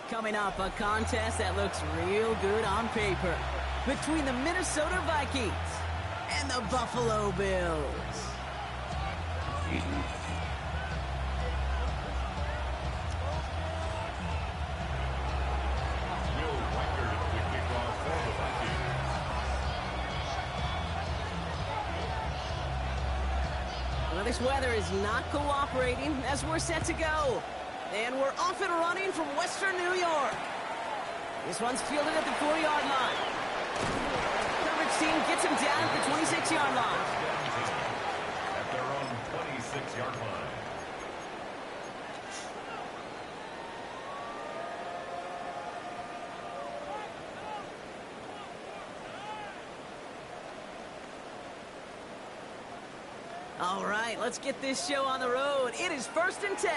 Coming up, a contest that looks real good on paper between the Minnesota Vikings and the Buffalo Bills. Well, this weather is not cooperating as we're set to go. And we're off and running from Western New York. This one's fielded at the 4-yard line. Coverage team gets him down at the 26-yard line. At their own 26-yard line. All right, let's get this show on the road. It is 1st and 10.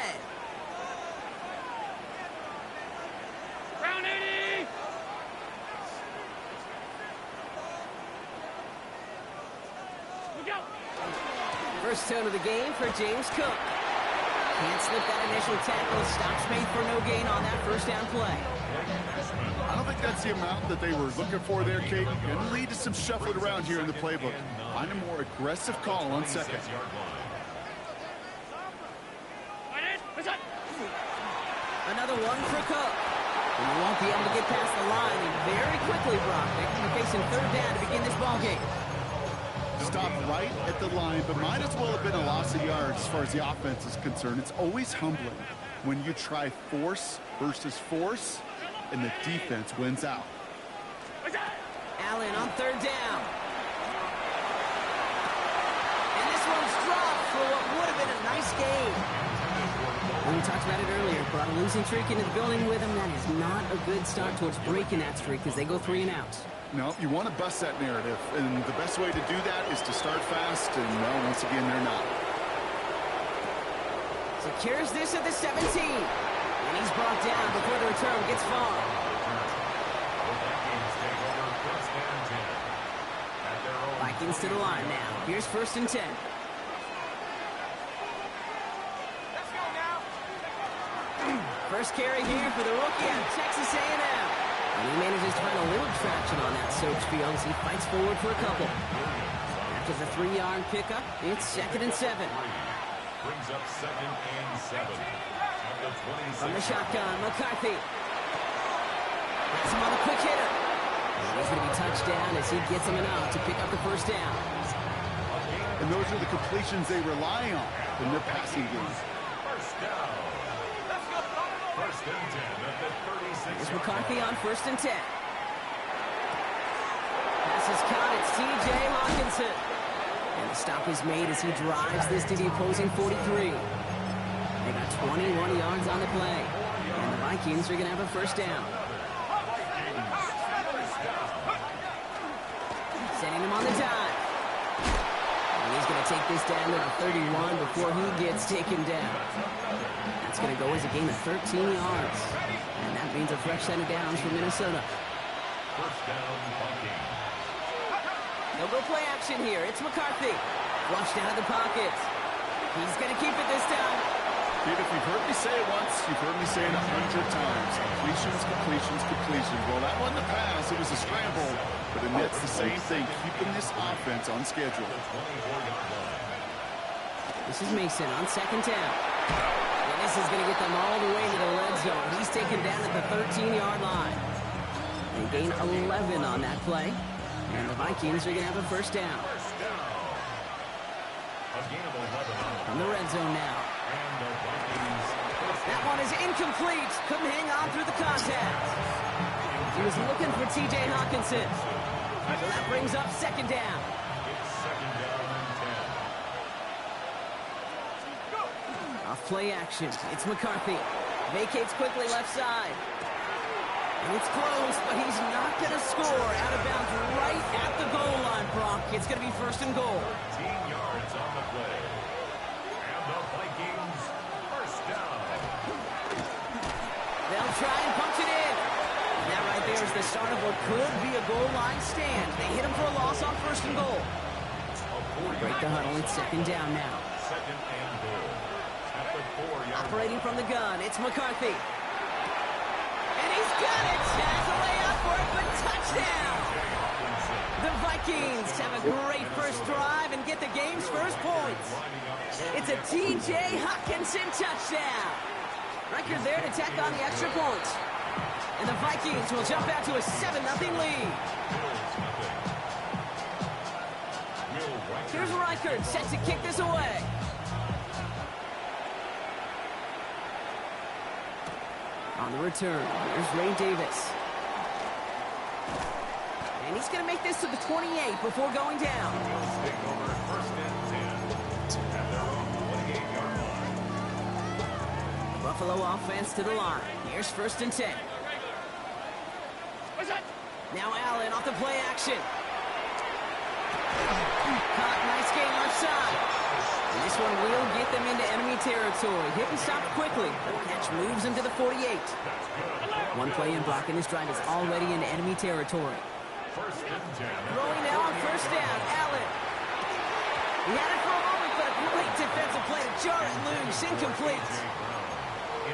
First tone of the game for James Cook. Can't slip that initial tackle. Stops made for no gain on that first down play. I don't think that's the amount that they were looking for there, Kate. Going to lead to some shuffling around here in the playbook. Find a more aggressive call on second. Another one for Cook. And he won't be able to get past the line. And very quickly, Brock, they're going to be facing 3rd down to begin this ball game. Stop right at the line, but might as well have been a loss of yards as far as the offense is concerned. It's always humbling when you try force versus force, and the defense wins out. Allen on 3rd down. And this one's dropped for what would have been a nice game. We talked about it earlier. Brought a losing streak into the building with him. That is not a good start towards breaking that streak as they go 3 and out. No, you want to bust that narrative, and the best way to do that is to start fast, and, well, once again, they're not. Secures this at the 17. And he's brought down before the return gets far. Vikings to the line now. Here's 1st and 10. First carry here for the rookie out of Texas A&M. And he manages to find a little traction on that search field as he fights forward for a couple. After the 3-yard pickup, it's 2nd and 7. Brings up 2nd and 7. From the shotgun, McCarthy. Gets him on a quick hitter. And he's going to be touched down as he gets him enough to pick up the first down. And those are the completions they rely on in their passing game. First down. 1st and 10 at the 36. Here's McCarthy on 1st and 10. Pass is caught. It's T.J. Hawkinson. And the stop is made as he drives this to the opposing 43. They got 21 yards on the play. And the Vikings are going to have a first down. Sending him on the dive. And he's going to take this down to the 31 before he gets taken down. That's going to go as a gain of 13 yards. And that means a fresh set of downs for Minnesota. First down, Vikings. They'll go play action here. It's McCarthy. Flushed out of the pocket. He's going to keep it this time. Dude, if you've heard me say it once, you've heard me say it 100 times. Completions, completions, completions. Well, that wasn't a pass. It was a scramble. But it's the same thing, keeping this offense on schedule. This is Mason on 2nd down. And this is going to get them all the way to the red zone. He's taken down at the 13-yard line. They gain 11 on that play. And the Vikings are going to have a first down. From the red zone now. That one is incomplete. Couldn't hang on through the contact. He was looking for T.J. Hawkinson. So that brings up 2nd down. Off play action. It's McCarthy. Vacates quickly left side. And it's close, but he's not going to score. Out of bounds right at the goal line, Brock. It's going to be 1st and goal. 13 yards on the play. And the Vikings first down. They'll try and punch it in. And that right there is the start of what could be a goal line stand. They hit him for a loss on 1st and goal. Break the huddle. It's 2nd down now. 2nd and goal. At the 4-yard line. Operating from the gun, it's McCarthy. And Vikings have a great first drive and get the game's first points. It's a T.J. Hockenson touchdown. Record there to tack on the extra points. And the Vikings will jump out to a 7-0 lead. Here's Reichert set to kick this away. On the return, here's Ray Davis. And he's going to make this to the 28 before going down. Buffalo offense to the line. Here's 1st and 10. Now Allen off the play action. Caught, nice gain left side. And this one will get them into enemy territory. Hit and stop quickly. The catch moves into the 48. One play in blocking this drive is already into enemy territory. Throwing now on 1st down, Allen. He had it for a moment, but a great defensive play to jar it loose. Incomplete.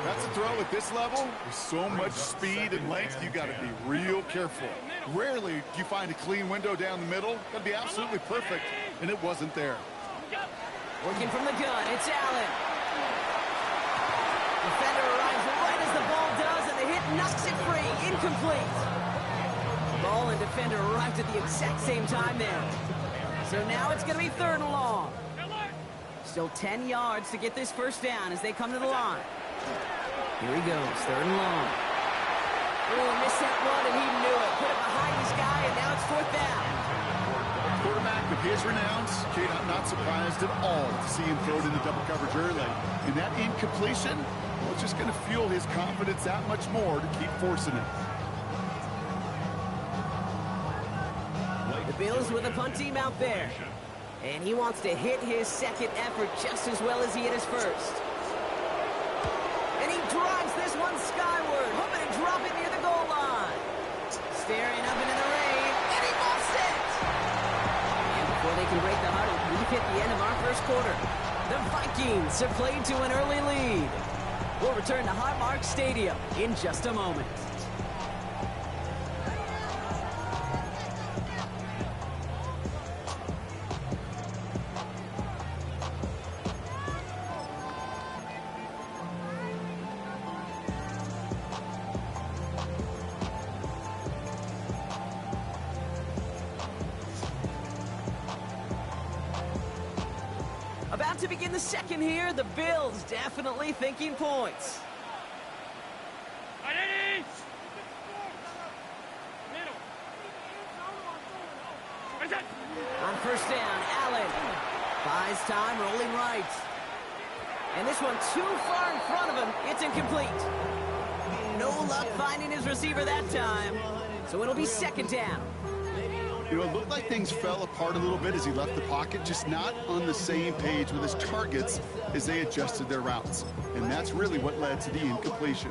That's a throw at this level. With so much speed and length, you got to be real careful. Rarely do you find a clean window down the middle. Got to be absolutely perfect, and it wasn't there. Working from the gun, it's Allen. Defender arrives right as the ball does, and the hit knocks it free. Incomplete. Ball and defender arrived at the exact same time there. So now it's going to be 3rd and long. Still 10 yards to get this 1st down as they come to the line. Here he goes, 3rd and long. Oh, missed that run, and he knew it. Put it behind his guy, and now it's 4th down. Quarterback of his renounce, Kate, I'm not surprised at all to see him throw it into double coverage early. And that incompletion, well, it's just going to fuel his confidence that much more to keep forcing it. The Bills with a punt team out there. And he wants to hit his 2nd effort just as well as he hit his 1st. And he drives this one skyward, hoping to drop it near the goal line. Staring up into the rain, and he busts it! And before they can break the huddle, we've hit the end of our 1st quarter. The Vikings have played to an early lead. We'll return to Highmark Stadium in just a moment. About to begin the 2nd here. The Bills definitely thinking points. On 1st down, Allen buys time, rolling right. And this one too far in front of him. It's incomplete. No luck finding his receiver that time. So it'll be 2nd down. You know, it looked like things fell apart a little bit as he left the pocket, just not on the same page with his targets as they adjusted their routes. And that's really what led to the incompletion.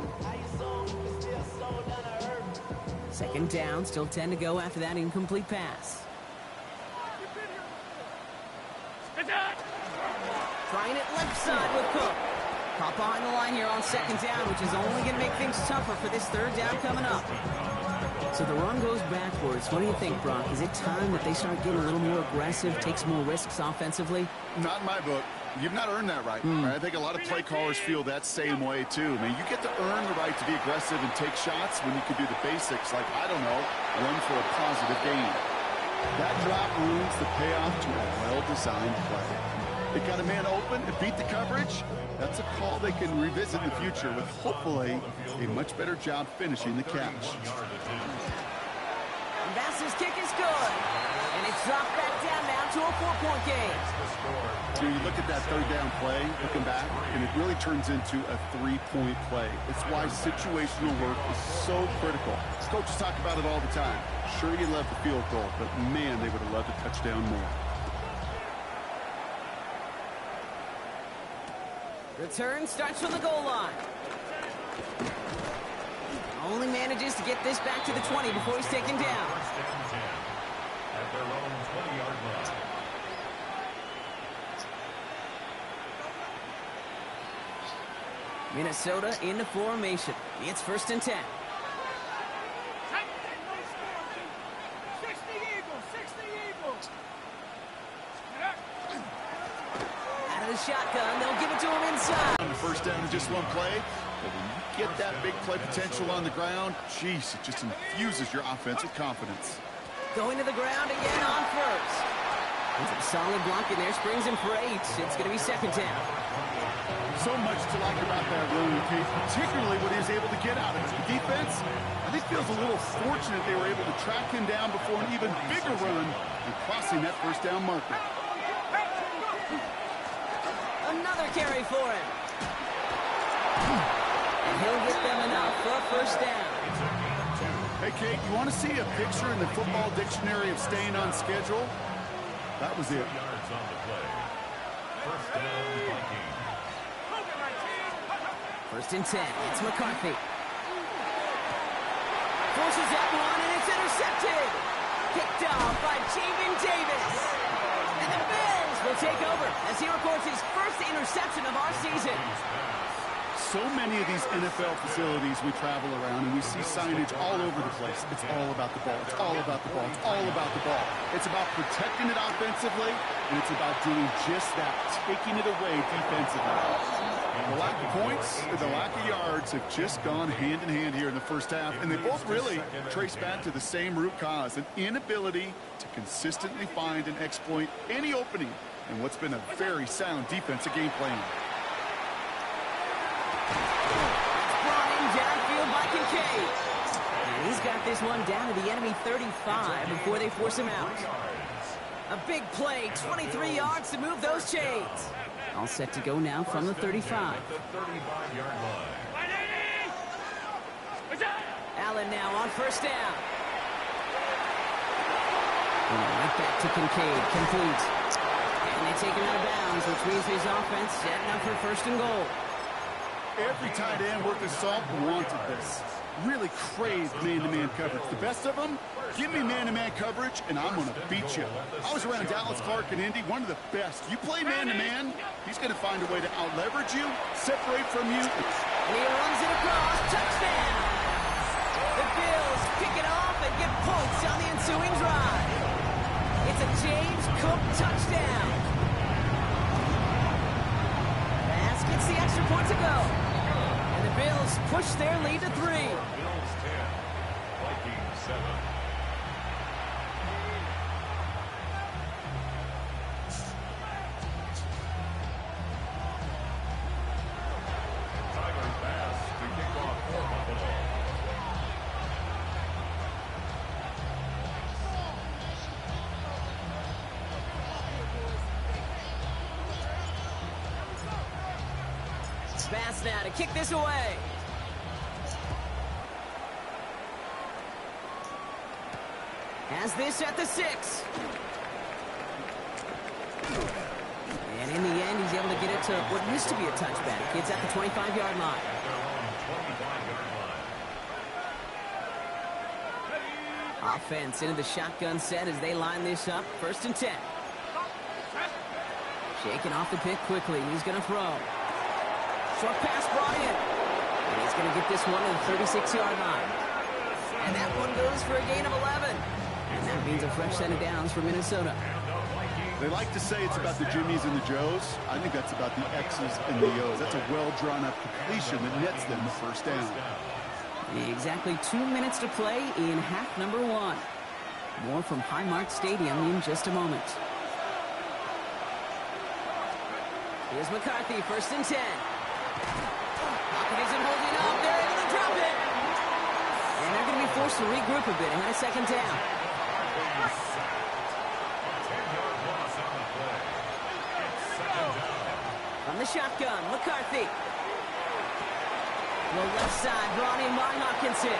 2nd down, still 10 to go after that incomplete pass. Trying it left side with Cook. Caught behind the line here on 2nd down, which is only going to make things tougher for this 3rd down coming up. So the run goes backwards. What do you think, Brock? Is it time that they start getting a little more aggressive, take some more risks offensively? Not in my book. You've not earned that right. I think a lot of play callers feel that same way, too. I mean, you get to earn the right to be aggressive and take shots when you can do the basics, like, I don't know, run for a positive gain. That drop ruins the payoff to a well-designed play. It got a man open, it beat the coverage. That's a call they can revisit in the future with, hopefully, a much better job finishing the catch. Bass's kick is good. And it's dropped back down now to a 4-point game. When you look at that 3rd down play, looking back, and it really turns into a 3-point play. It's why situational work is so critical. Coaches talk about it all the time. Sure, you love the field goal, but man, they would have loved a touchdown more. Return starts from the goal line. Only manages to get this back to the 20 before he's taken down. At their own 20-yard line. Minnesota into formation. It's 1st and 10. 60 Eagles, 60 Eagles. of the shotgun. They'll give it to him inside. On the first down in just one play, but when you get that big play potential on the ground, geez, it just infuses your offense with confidence. Going to the ground again on first. With a solid block in there, springs him for 8. It's going to be second down. So much to like about that run, Kate, particularly what he was able to get out of it. The defense, I think, feels a little fortunate they were able to track him down before an even bigger run and crossing that first down marker. Another carry for him. And he'll get them enough for a first down. Hey, Kate, you want to see a picture in the football dictionary of staying on schedule? That was it. Yards on the play. First down, Vikings. First and 10. It's McCarthy. Forces that one, and it's intercepted. Picked off by Jamin Davis. And the Bills will take over as he records his first interception of our season. So many of these NFL facilities we travel around and we see signage all over the place. It's all about the ball. It's all about the ball. It's all about the ball. It's about protecting it offensively, and it's about doing just that, taking it away defensively. The lack of points and the lack of yards have just gone hand in hand here in the first half, and they both really trace back to the same root cause, an inability to consistently find and exploit any opening in what's been a very sound defensive game plan. Kincaid. And he's got this one down to the enemy 35 before they force him out. A big play, 23 yards to move those chains. All set to go now from the 35. The 35-yard line. Allen now on first down. And right back to Kincaid, complete. And they take him out of bounds, which means his offense setting up for first and goal. Every tight end worth his salt wanted this. Really craved man-to-man coverage. The best of them, give me man-to-man coverage, and I'm going to beat you. I was around Dallas Clark and Indy, one of the best. You play man-to-man, he's going to find a way to out-leverage you, separate from you. And he runs it across, touchdown! The Bills pick it off and get points on the ensuing drive. It's a James Cook touchdown. Pass gets the extra point to go. And the Bills push their lead to 3. Bills 10, Vikings 7. Tyler pass to kick off for Buffalo. Pass now to kick this away. Has this at the 6. And in the end, he's able to get it to what used to be a touchback. It's at the 25-yard line. Offense into the shotgun set as they line this up. First and 10. Shaking off the pick quickly. He's going to throw. Short pass brought in. And he's going to get this one to the 36-yard line. And that one goes for a gain of 11. And that means a fresh set of downs for Minnesota. They like to say it's about the Jimmies and the Joes. I think that's about the X's and the O's. That's a well-drawn-up completion that nets them the first down. Exactly 2 minutes to play in half number 1. More from Highmark Stadium in just a moment. Here's McCarthy, first and 10. Pocket isn't holding up. They're able to drop it. And they're going to be forced to regroup a bit ahead of second down. From the shotgun, McCarthy. The left side brought in by Hawkinson.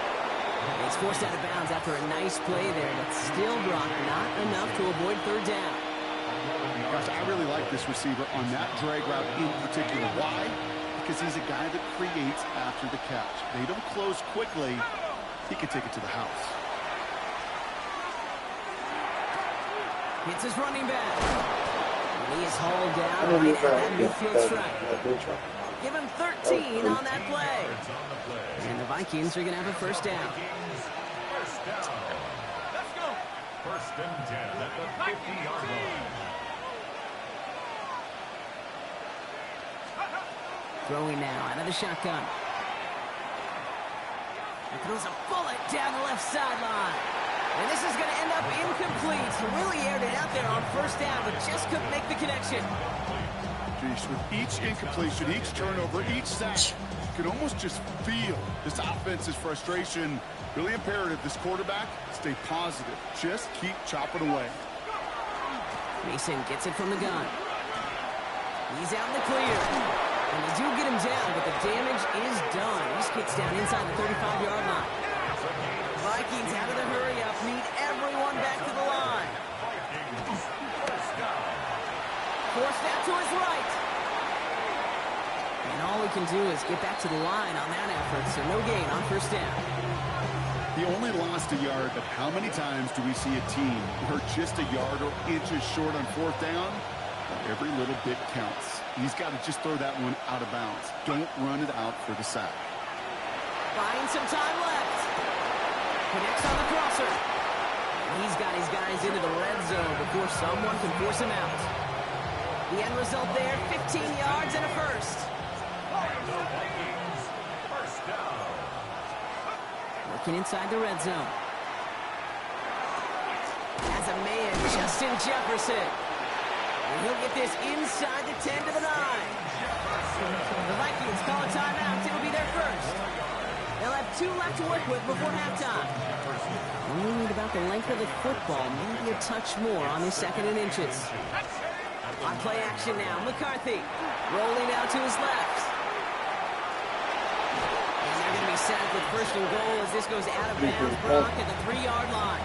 It's forced out of bounds after a nice play there, but still brought not enough to avoid third down. Gosh, I really like this receiver on that drag route in particular. Why? Because he's a guy that creates after the catch. They don't close quickly. He can take it to the house. It's his running back. And he is hauled down right at that midfield strike. Give him 13 on that play. And the Vikings are going to have a first down. First down. Let's go. First and 10 at the 50-yard line. Throwing now out of the shotgun. He throws a bullet down the left sideline. And this is going to end up incomplete. Really aired it out there on first down, but just couldn't make the connection. Geez, with each incompletion, each turnover, each sack, you can almost just feel this offense's frustration. Really imperative, this quarterback, stay positive. Just keep chopping away. Mason gets it from the gun. He's out in the clear. And they do get him down, but the damage is done. He just gets down inside the 35-yard line. Vikings out of the hurry-up, need everyone back to the line. Forced out to his right. And all he can do is get back to the line on that effort, so no gain on first down. He only lost a yard, but how many times do we see a team who are just a yard or inches short on fourth down? Every little bit counts. He's got to just throw that one out of bounds. Don't run it out for the sack. Buying some time left. Connects on the crosser. He's got his guys into the red zone before someone can force him out. The end result there, 15 yards and a first. Looking inside the red zone. Has a man, Justin Jefferson. And he'll get this inside the 10 to the 9. The Vikings call a timeout. It'll be their first. They'll have 2 left to work with before halftime. Only need about the length of the football, maybe a touch more on his 2nd and inches. On play action now, McCarthy rolling out to his left. And they're going to be sacked with 1st and goal as this goes out of bounds. Brock at the 3-yard line.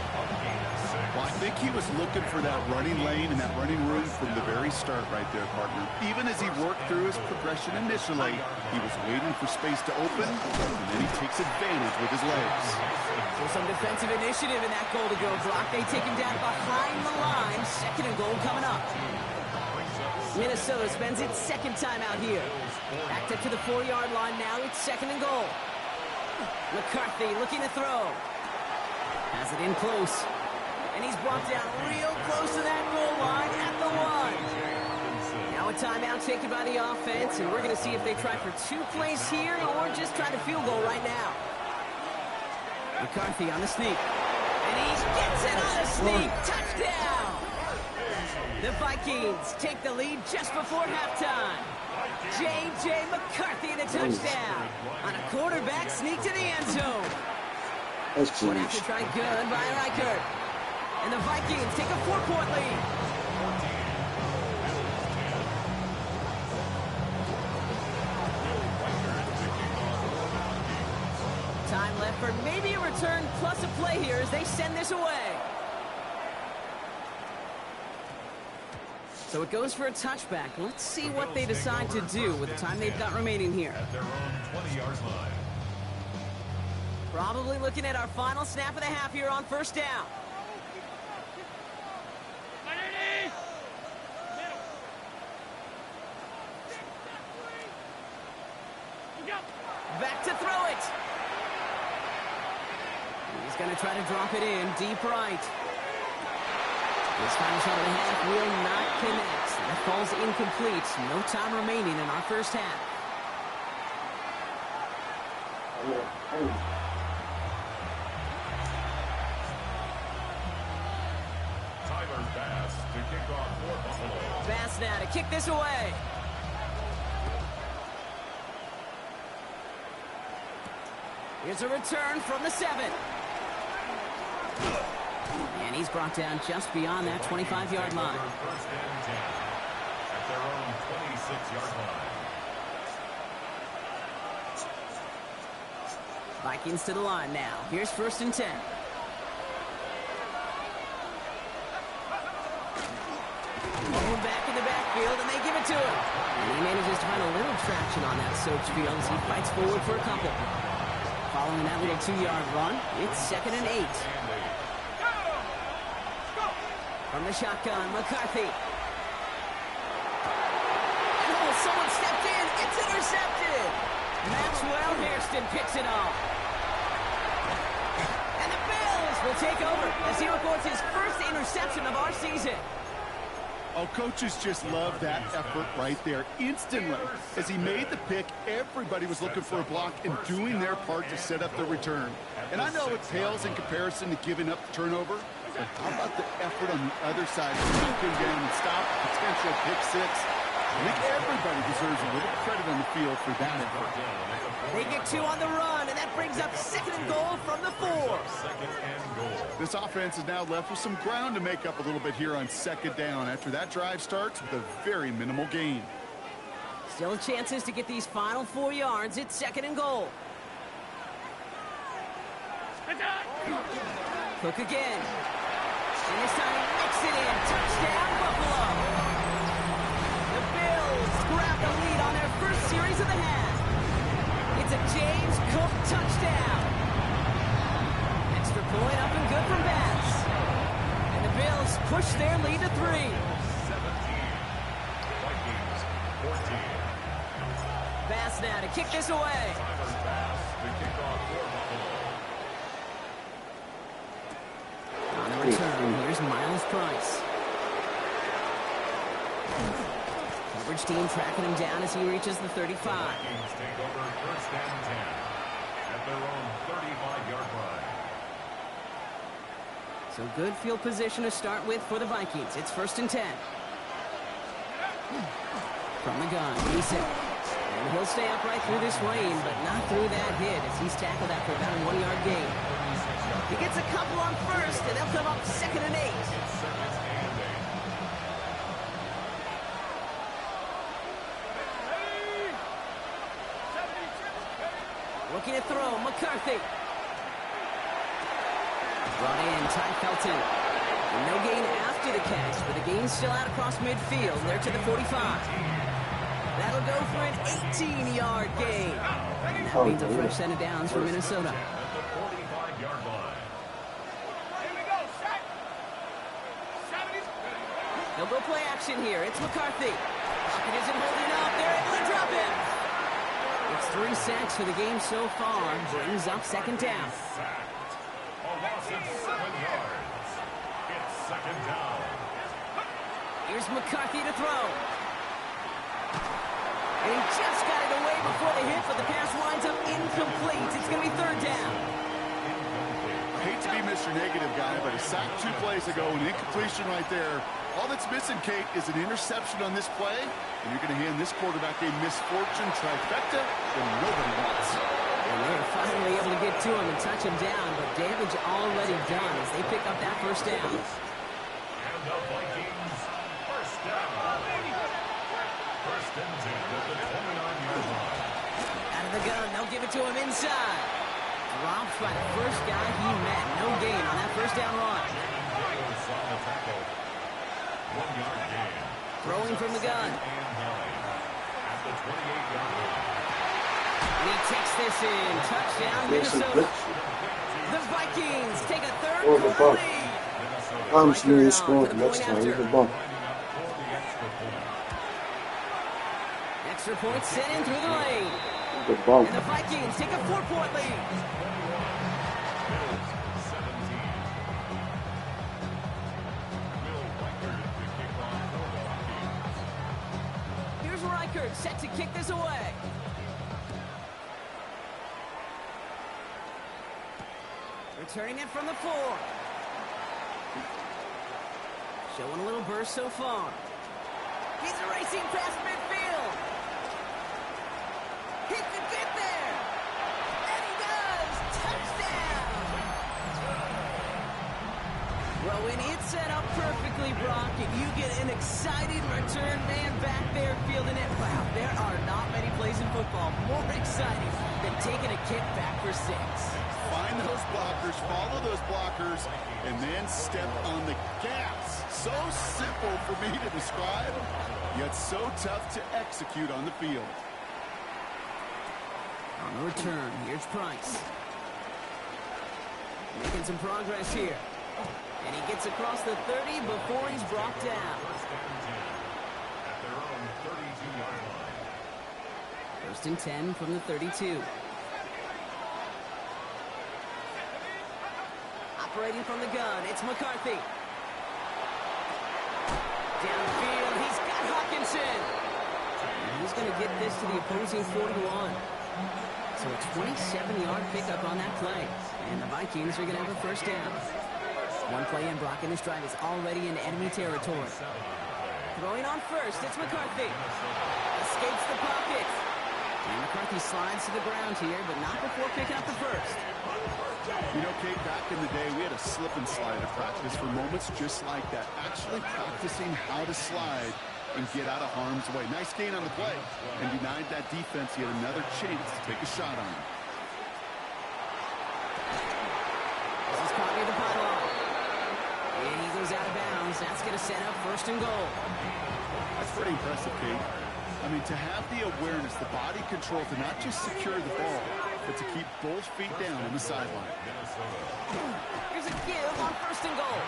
Well, I think he was looking for that running lane and that running room from the very start right there, partner. Even as he worked through his progression initially, he was waiting for space to open, and then he takes advantage with his legs. So some defensive initiative in that goal to go, Brock. They take him down behind the line. 2nd and goal coming up. Minnesota spends its 2nd time out here. Backed up to the 4-yard line now. It's 2nd and goal. McCarthy looking to throw. Has it in close. And he's brought down real close to that goal line at the 1. Now a timeout taken by the offense, and we're going to see if they try for 2 plays here or just try to field goal right now. McCarthy on the sneak. And he gets it on the sneak. Touchdown! The Vikings take the lead just before halftime. J.J. McCarthy the touchdown on a quarterback sneak to the end zone. One after try good by Reichert. And the Vikings take a 4-point lead. Time left for maybe a return plus a play here as they send this away. So it goes for a touchback. Let's see what they decide to do with the time they've got remaining here. At their own 20-yard line. Probably looking at our final snap of the half here on first down. Back to throw it. He's going to try to drop it in deep right. This final shot of the half will not connect. That falls incomplete. No time remaining in our first half. Tyler Bass to kick off for Buffalo. Bass now to kick this away. Here's a return from the 7. And he's brought down just beyond that 25-yard line. First and 10 at their own 26-yard line. Vikings to the line now. Here's 1st and 10. Moving back in the backfield, and they give it to him. And he manages to find a little traction on that search field as he fights forward for a couple. Following that little 2-yard run, it's 2nd and 8. From the shotgun, McCarthy. Oh, someone stepped in. It's intercepted. Maxwell Hairston picks it off. And the Bills will take over as he records his first interception of our season. Oh, coaches just love that effort right there. Instantly, as he made the pick, everybody was looking for a block and doing their part to set up the return. And I know it pales in comparison to giving up the turnover, but how about the effort on the other side to sneak him down and stop a potential pick six? I think everybody deserves a little credit on the field for that effort. They get 2 on the run, and that brings up 2nd and goal from the 4. This offense is now left with some ground to make up a little bit here on 2nd down after that drive starts with a very minimal gain. Still chances to get these final 4 yards. It's 2nd and goal. Cook again. And this time he makes it in. Touchdown, Buffalo. The Bills grab the lead on their first series of the half. It's a James Cook touchdown. Extra point up and good from Bass. And the Bills push their lead to 3. 17. Vikings 14. Bass now to kick this away. Tyler Bass, the kickoff for Buffalo. On the return, here's Miles Price. Coverage team tracking him down as he reaches the 35. Vikings take over 1st and 10 at their own 35-yard line. So good field position to start with for the Vikings. It's 1st and 10. From the gun, Eason. And he'll stay upright through this rain, but not through that hit as he's tackled after about a 1-yard gain. He gets a couple on 1st, and they'll come up 2nd and 8. Looking to throw, McCarthy. Brought in, Ty Felton. And no gain after the catch, but the gain's still out across midfield. They're to the 45. That'll go for an 18-yard gain. And that means a fresh set of downs for Minnesota. At the 45-yard line. They'll go play action here. It's McCarthy. Pocket isn't holding up. They're able to drop it. It's 3 sacks for the game so far. Brings up 2nd down. Sacked. A loss of 7 yards. It's 2nd down. Here's McCarthy to throw. And he just got it away before the hit, but the pass winds up incomplete. It's going to be 3rd down. I hate to be Mr. Negative guy, but he sacked 2 plays ago, an incompletion right there. All that's missing, Kate, is an interception on this play, and you're going to hand this quarterback a misfortune trifecta that nobody wants. And they're finally able to get to him and touch him down, but damage already done as they pick up that 1st down. And the Vikings, 1st down. 1st and 10 at the 29-yard line. Out of the gun, they'll give it to him inside. Dropped by the first guy he met. No gain on that 1st down run. Davis on the tackle. 1-yard gain. Throwing from the gun. And 9 at the 28-yard line. And he takes this in. Touchdown, Minnesota. The Vikings take a 3rd-quarter lead. I'm seeing you score next time. You can bump. Extra point sent in through the lane. You can bump. And the Vikings take a 4-point lead. Bills 17. Will Reichard to kick off for the Vikings. Here's Reichard set to kick this away. Returning it from the 4. Showing a little burst so far. He's racing past midfield. He could get there. And he does. Touchdown. Well, when it's set up perfectly, Brock, and you get an excited return man back there fielding it, wow, there are not many plays in football more exciting than taking a kick back for 6. Find those blockers, follow those blockers, and then step on the gas. So simple for me to describe, yet so tough to execute on the field. On the return, here's Price. Making some progress here. And he gets across the 30 before he's brought down. 1st and 10 at their own 32-yard line. 1st and 10 from the 32. Operating from the gun, it's McCarthy. Downfield, he's got Hawkinson. And he's going to get this to the opposing 41. So a 27-yard pickup on that play. And the Vikings are going to have a first down. One play in, Brock, and this drive is already in enemy territory. Throwing on first, it's McCarthy. Escapes the pocket. And McCarthy slides to the ground here, but not before picking up the first. You know, Kate, back in the day, we had a slip and slide at practice for moments just like that. Actually practicing how to slide and get out of harm's way. Nice gain on the play, and denied that defense yet another chance to take a shot on him. This is caught near the pylon. And he goes out of bounds. That's going to set up first and goal. That's pretty impressive, Kate. I mean, to have the awareness, the body control to not just secure the ball, but to keep both feet down on the sideline. Here's a give on first and goal.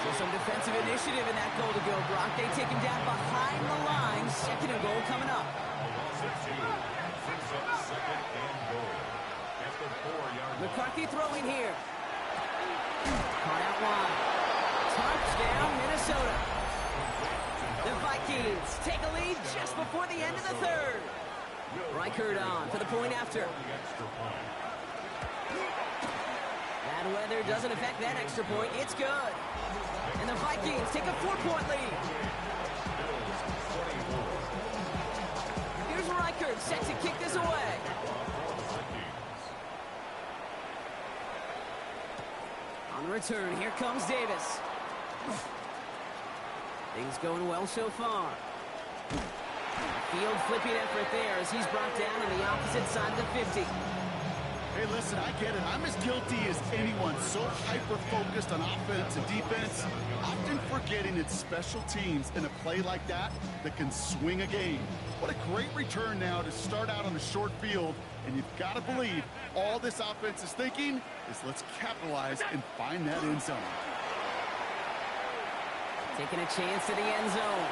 So some defensive initiative in that goal to go, Brock. They take him down behind the line. Second and goal coming up. McCarthy throwing here. Caught out wide. Touchdown, Minnesota. The Vikings take a lead just before the end of the third. Reichert on for the point after. Bad weather doesn't affect that extra point. It's good. And the Vikings take a 4-point lead. Here's Reichert set to kick this away. On the return, here comes Davis. Things going well so far. Field flipping effort there as he's brought down on the opposite side of the 50. Hey, listen, I get it. I'm as guilty as anyone. So hyper-focused on offense and defense, often forgetting it's special teams in a play like that that can swing a game. What a great return now to start out on the short field, and you've got to believe all this offense is thinking is let's capitalize and find that end zone. Taking a chance to the end zone.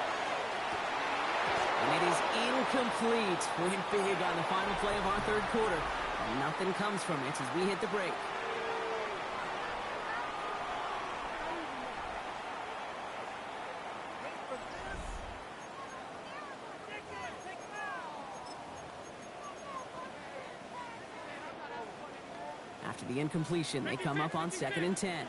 And it is incomplete. Went big on the final play of our third quarter. And nothing comes from it as we hit the break. After the incompletion, they come up on 2nd and 10.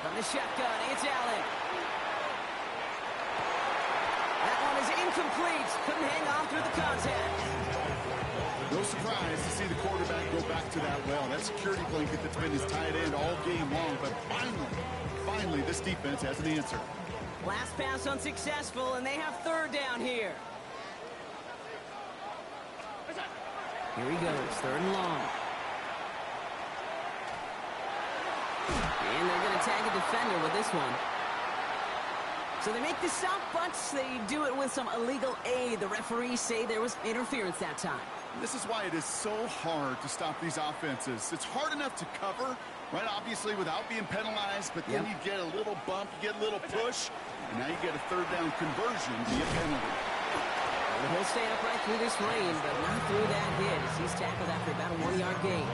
From the shotgun, it's Allen. That one is incomplete. Couldn't hang on through the contact. No surprise to see the quarterback go back to that well. That security blanket that's been his tight end all game long. But finally, this defense has an answer. Last pass unsuccessful, and they have third down here. Here he goes, 3rd and long. And they're going to tag a defender with this one. So they make the stop, but they do it with some illegal aid. The referees say there was interference that time. This is why it is so hard to stop these offenses. It's hard enough to cover, right, obviously, without being penalized, but then you get a little bump, you get a little push, and now you get a 3rd down conversion via penalty. Well, he'll stay upright through this rain, but not through that hit as he's tackled after about a 1-yard gain.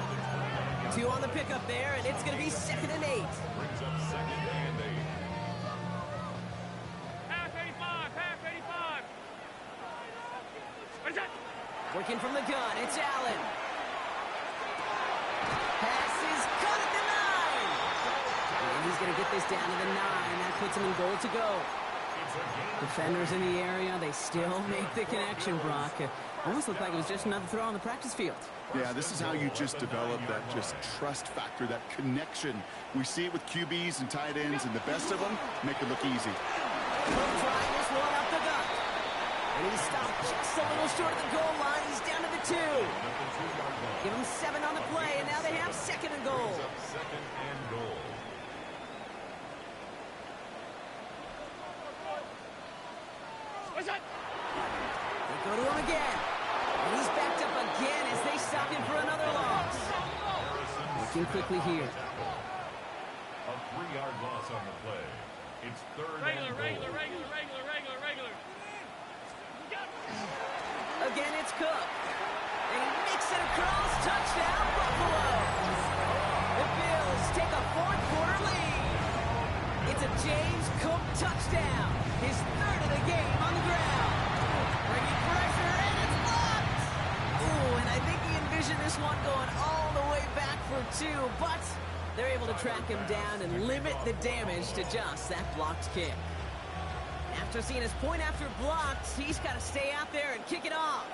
2 on the pickup there, and it's going to be 2nd and 8. Brings up 2nd and 8. Half 85. What is that? Working from the gun, it's Allen. Pass is caught at the 9. And he's going to get this down to the 9. That puts him in goal to go. Defenders in the area, they still make the connection, Brock. Almost looked like it was just another throw on the practice field. Yeah, this is how you just develop that just trust factor, that connection. We see it with QBs and tight ends, and the best of them make it look easy. He'll try this one up the gut. And he's stopped just a little short of the goal line. He's down to the 2. Give him 7 on the play, and now they have 2nd and goal. 2nd and goal. What's that? They go to him again. And he's backed up again as they stop him for another loss. Looking quickly here. A 3-yard loss on the play. It's 3rd and goal. Regular. Again, it's Cook. And he makes it across. Touchdown, Buffalo. The Bills take take a fourth-quarter lead. It's a James Cook touchdown. His third of the game on the ground. Bringing pressure, and it's blocked. Ooh, and I think he envisioned this one going all the way back for two, but they're able to track him down and limit the damage to just that blocked kick. After seeing his point after blocked, he's got to stay out there and kick it off.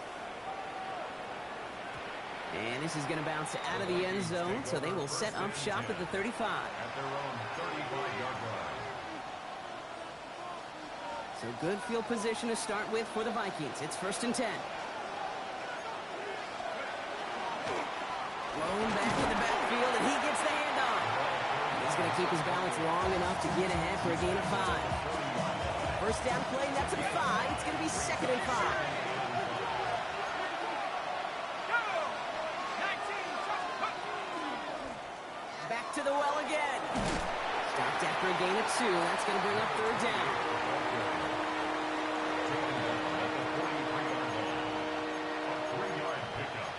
And this is going to bounce out of the end zone, so they will set up shop at the 35. At their own 35-yard line. So good field position to start with for the Vikings. It's 1st and 10. Thrown back in the backfield, and he gets the handoff. He's going to keep his balance long enough to get ahead for a gain of 5. First down play, that's a 5. It's going to be 2nd and 5. Back to the well again. Stopped after a gain of 2. That's going to bring up 3rd down. A 3-yard pickup.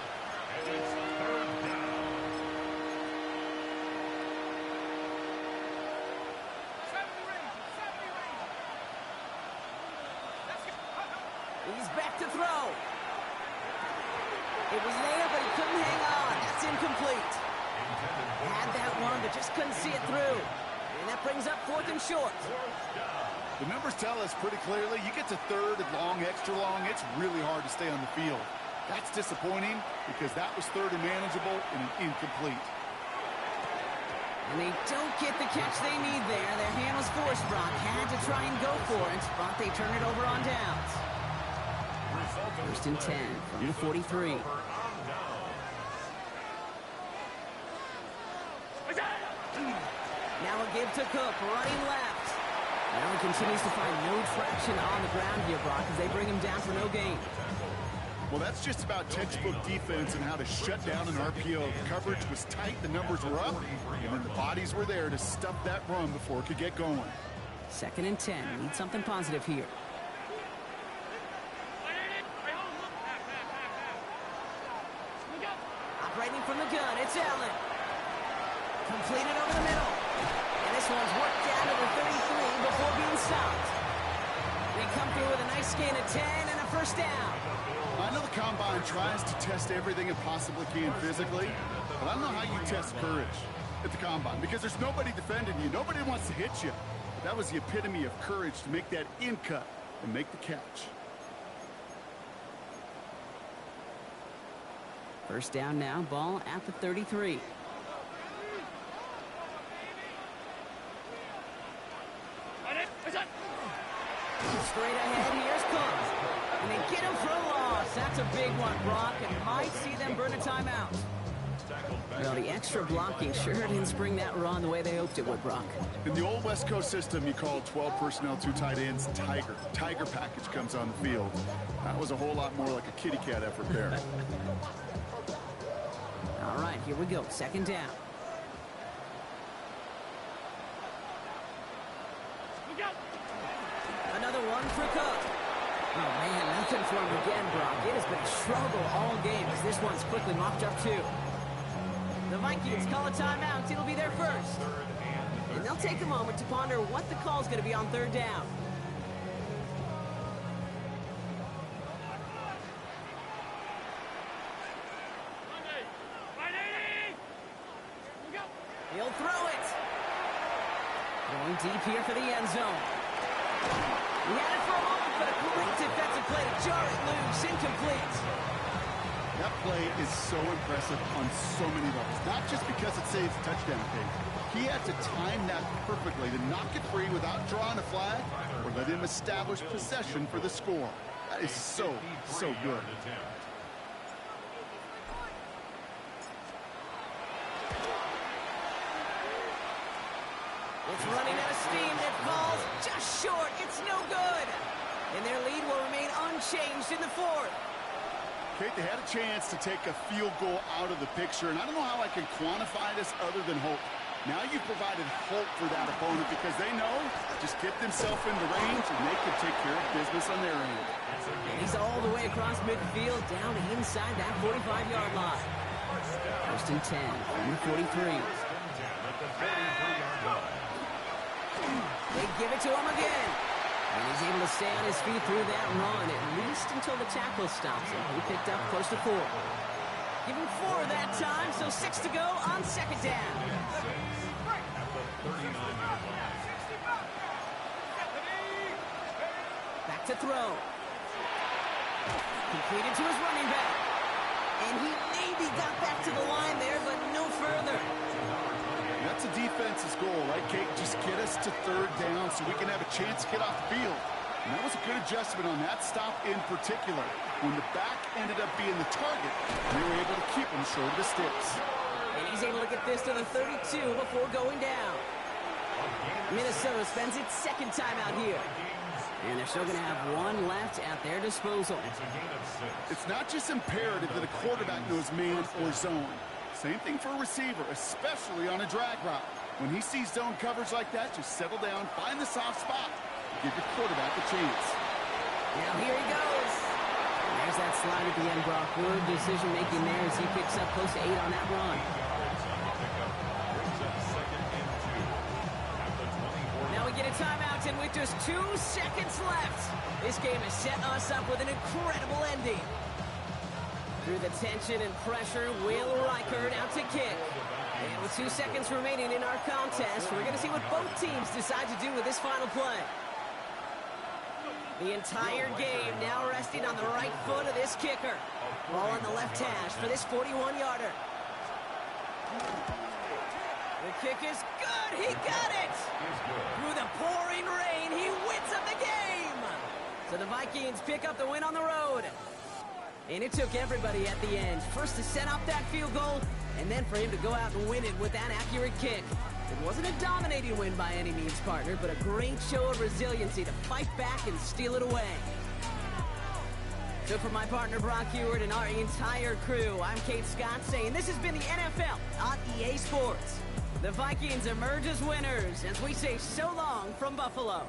And it's 3rd down. 70 range. Let's go. He's back to throw. It was there, but he couldn't hang on. That's incomplete. Had that one, but just couldn't see it through. And that brings up 4th and short. The numbers tell us pretty clearly, you get to 3rd and long, extra long, it's really hard to stay on the field. That's disappointing because that was 3rd and manageable and an incomplete. And they don't get the catch they need there. Their hand was forced. Brock had to try and go for it, but they turn it over on downs. 1st and 10 from the 43. Now a give to Cook, running left. Now he continues to find no traction on the ground here, Brock, as they bring him down for no gain. Well, that's just about textbook defense and how to shut down an RPO. The coverage was tight, the numbers were up, and then the bodies were there to stuff that run before it could get going. 2nd and 10. Need something positive here. Operating from the gun, it's Allen. Completed over the middle. And this one's worked down to the 33 before being stopped. They come through with a nice gain of 10 and a 1st down. I know the Combine tries to test everything it possibly can physically, but I don't know how you test courage at the Combine because there's nobody defending you. Nobody wants to hit you. But that was the epitome of courage to make that in cut and make the catch. 1st down now, ball at the 33. Straight ahead, here's Cook. And they get him for a loss. That's a big one, Brock, and might see them burn a timeout. Well, the extra blocking sure didn't spring that run the way they hoped it would, Brock. In the old West Coast system, you call 12 personnel, 2 tight ends, Tiger. Tiger package comes on the field. That was a whole lot more like a kitty cat effort there. All right, here we go. 2nd down. Another one for Cook. Oh, man, nothing for him again, Brock. It has been a struggle all game as this one's quickly mopped up, too. The Vikings call a timeout. It'll be their first. And they'll take a moment to ponder what the call's going to be on 3rd down. He'll throw it. Going deep here for the end zone. He had it for a moment, but a great defensive play to jar it loose. Incomplete. That play is so impressive on so many levels. Not just because it saves a touchdown kick. He had to time that perfectly to knock it free without drawing a flag or let him establish possession for the score. That is so good. It's running out of steam. It falls just short. It's no good. And their lead will remain unchanged in the 4th. Kate, they had a chance to take a field goal out of the picture, and I don't know how I can quantify this other than hope. Now you've provided hope for that opponent because they know just get themselves into range and they can take care of business on their end. And he's all the way across midfield down inside that 45-yard line. 1st and 10 from the 43. the 33-yard line. They give it to him again. And he's able to stay on his feet through that run, at least until the tackle stops him. He picked up close to 4. Give him 4 that time, so 6 to go on second down. At the 39-yard line. Back to throw. Completed to his running back. And he maybe got back to the line there, but no further. That's a defense's goal, right, Kate? Just get us to third down so we can have a chance to get off the field. And that was a good adjustment on that stop in particular. When the back ended up being the target, they were able to keep him short of the sticks. And he's able to get this to the 32 before going down. Minnesota spends its second time out here. And they're still going to have 1 left at their disposal. It's not just imperative that a quarterback knows man or zone. Same thing for a receiver, especially on a drag route. When he sees zone coverage like that, just settle down, find the soft spot, give your quarterback a chance. Now here he goes. There's that slide at the end, Brock. Good decision-making there as he picks up close to 8 on that run. Now we get a timeout, and with just 2 seconds left, this game has set us up with an incredible ending. Through the tension and pressure, Will Reichert out to kick. And with 2 seconds remaining in our contest, we're going to see what both teams decide to do with this final play. The entire game now resting on the right foot of this kicker. Ball on the left hash for this 41-yarder. The kick is good. He got it. Through the pouring rain, he wins up the game. So the Vikings pick up the win on the road. And it took everybody at the end. First to set up that field goal, and then for him to go out and win it with that accurate kick. It wasn't a dominating win by any means, partner, but a great show of resiliency to fight back and steal it away. So for my partner Brock Huard and our entire crew, I'm Kate Scott saying this has been the NFL on EA Sports. The Vikings emerge as winners as we say so long from Buffalo.